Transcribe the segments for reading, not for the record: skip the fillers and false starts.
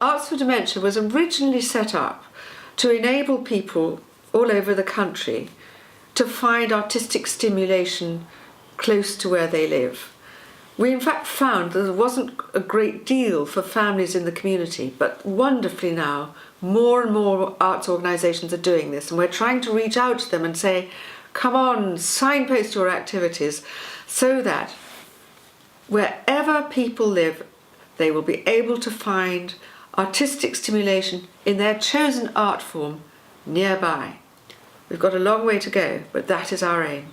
Arts for Dementia was originally set up to enable people all over the country to find artistic stimulation close to where they live. We in fact found that there wasn't a great deal for families in the community, but wonderfully now more and more arts organisations are doing this, and we're trying to reach out to them and say, come on, signpost your activities so that wherever people live, they will be able to find artistic stimulation in their chosen art form nearby. We've got a long way to go, but that is our aim.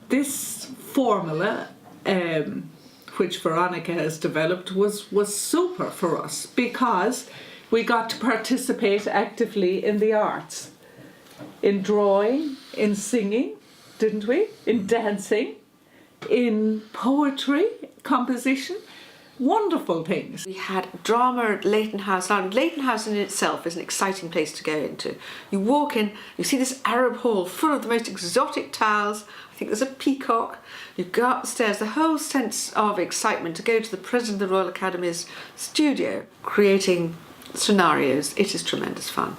This formula, which Veronica has developed, was super for us because we got to participate actively in the arts, in drawing, in singing, didn't we? In dancing, in poetry, composition, wonderful things. We had drama at Leighton House. Now, Leighton House in itself is an exciting place to go into. You walk in, you see this Arab hall full of the most exotic tiles. I think there's a peacock. You go upstairs, the whole sense of excitement to go to the President of the Royal Academy's studio, creating scenarios. It is tremendous fun.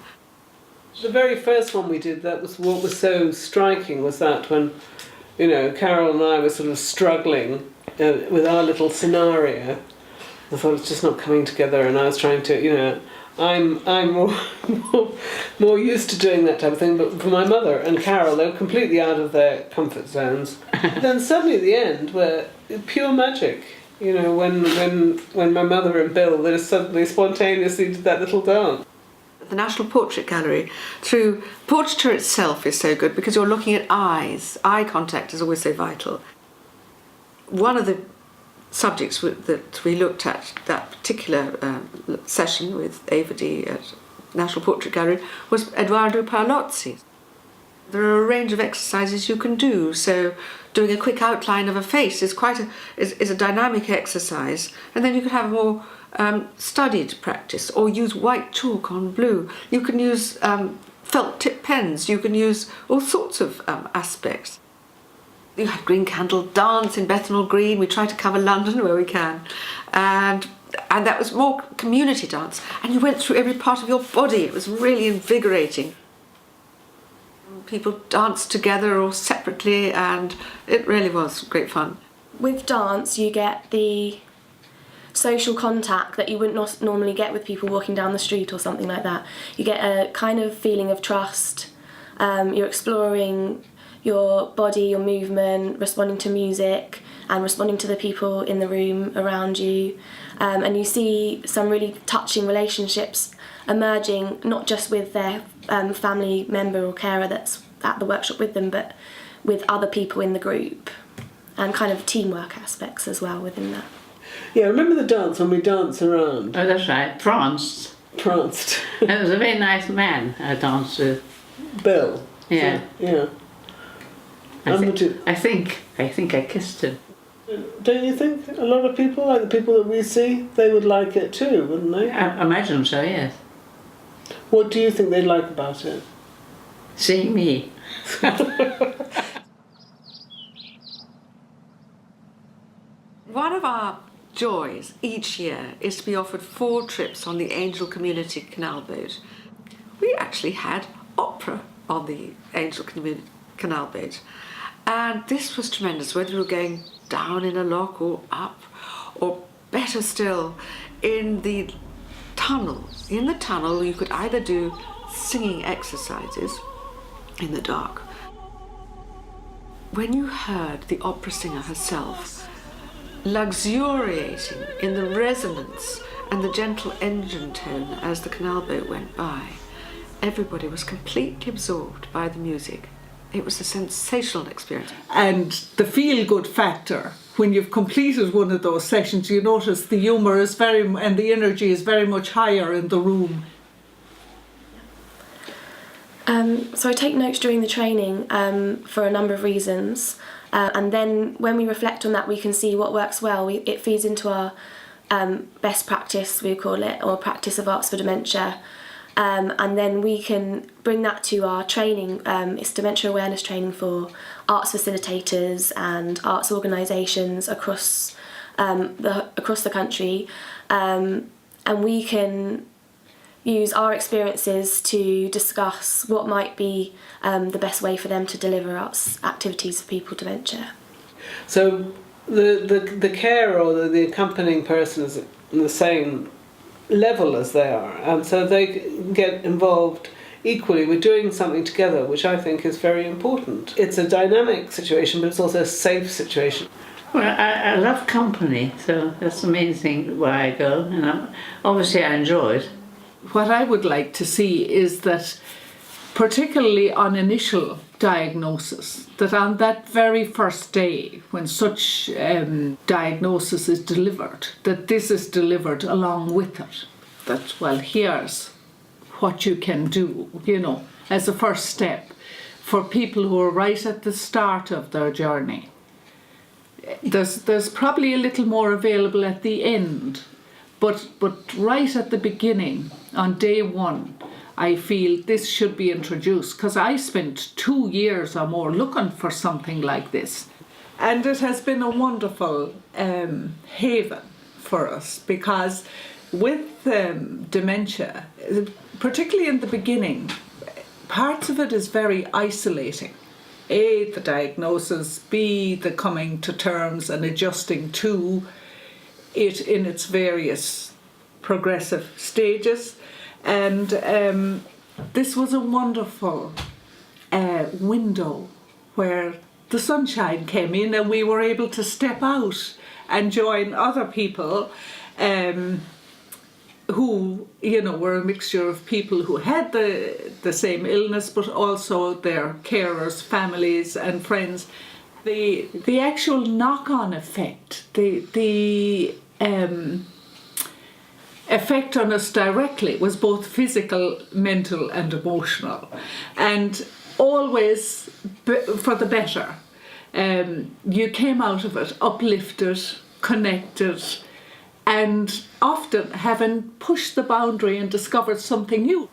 The very first one we did, that was what was so striking, was that when, you know, Carol and I were sort of struggling with our little scenario. I thought it's just not coming together, and I was trying to, you know, I'm more used to doing that type of thing, but for my mother and Carol, they were completely out of their comfort zones. Then suddenly at the end, were pure magic. You know, when my mother and Bill, they just suddenly spontaneously did that little dance. The National Portrait Gallery, through portraiture itself, is so good because you're looking at eyes. Eye contact is always so vital. One of the subjects that we looked at that particular session with A4D at National Portrait Gallery was Edoardo Paolozzi. There are a range of exercises you can do, so doing a quick outline of a face is is a dynamic exercise, and then you can have more studied practice, or use white chalk on blue. You can use felt tip pens, you can use all sorts of aspects. You had Green Candle Dance in Bethnal Green. We try to cover London where we can, and that was more community dance, and you went through every part of your body. It was really invigorating. People danced together or separately, and it really was great fun. With dance, you get the social contact that you wouldn't normally get with people walking down the street or something like that. You get a kind of feeling of trust. You're exploring your body, your movement, responding to music and responding to the people in the room around you. And you see some really touching relationships emerging, not just with their family member or carer that's at the workshop with them, but with other people in the group, and kind of teamwork aspects as well within that. Yeah, remember the dance when we danced around? Oh, that's right, pranced. Pranced. It was a very nice man I danced with. Bill. Yeah. So, yeah. I think I kissed him. Don't you think a lot of people, like the people that we see, they would like it too, wouldn't they? I imagine so, yes. What do you think they'd like about it? Seeing me. One of our joys each year is to be offered 4 trips on the Angel Community Canal boat. We actually had opera on the Angel Community Canal boat, and this was tremendous, whether we were going down in a lock or up, or better still, in the tunnel. In the tunnel you could either do singing exercises in the dark. When you heard the opera singer herself luxuriating in the resonance and the gentle engine tone as the canal boat went by, everybody was completely absorbed by the music. It was a sensational experience. And the feel-good factor, when you've completed one of those sessions, you notice the humour is and the energy is very much higher in the room. So I take notes during the training for a number of reasons. And then when we reflect on that, we can see what works well. It feeds into our best practice, we call it, or practice of arts for dementia. And then we can bring that to our training. It's dementia awareness training for arts facilitators and arts organisations across the country, and we can use our experiences to discuss what might be the best way for them to deliver arts activities for people with dementia. So the carer or the accompanying person is in the same level as they are, and so they get involved equally with doing something together, which I think is very important. It's a dynamic situation, but it's also a safe situation. Well, I love company, so that's the main thing why I go, and obviously I enjoy it. What I would like to see is that, particularly on initial diagnosis, that on that very first day when such diagnosis is delivered, that this is delivered along with it. That, well, here's what you can do, as a first step for people who are right at the start of their journey. There's probably a little more available at the end, but right at the beginning, on day one, I feel this should be introduced, because I spent 2 years or more looking for something like this. And it has been a wonderful haven for us, because with dementia, particularly in the beginning, parts of it is very isolating. A, the diagnosis, B, the coming to terms and adjusting to it in its various progressive stages. And this was a wonderful window where the sunshine came in and we were able to step out and join other people who, were a mixture of people who had the same illness, but also their carers, families and friends. The actual knock-on effect, the effect on us directly was both physical, mental and emotional, and always for the better. You came out of it uplifted, connected, and often having pushed the boundary and discovered something new.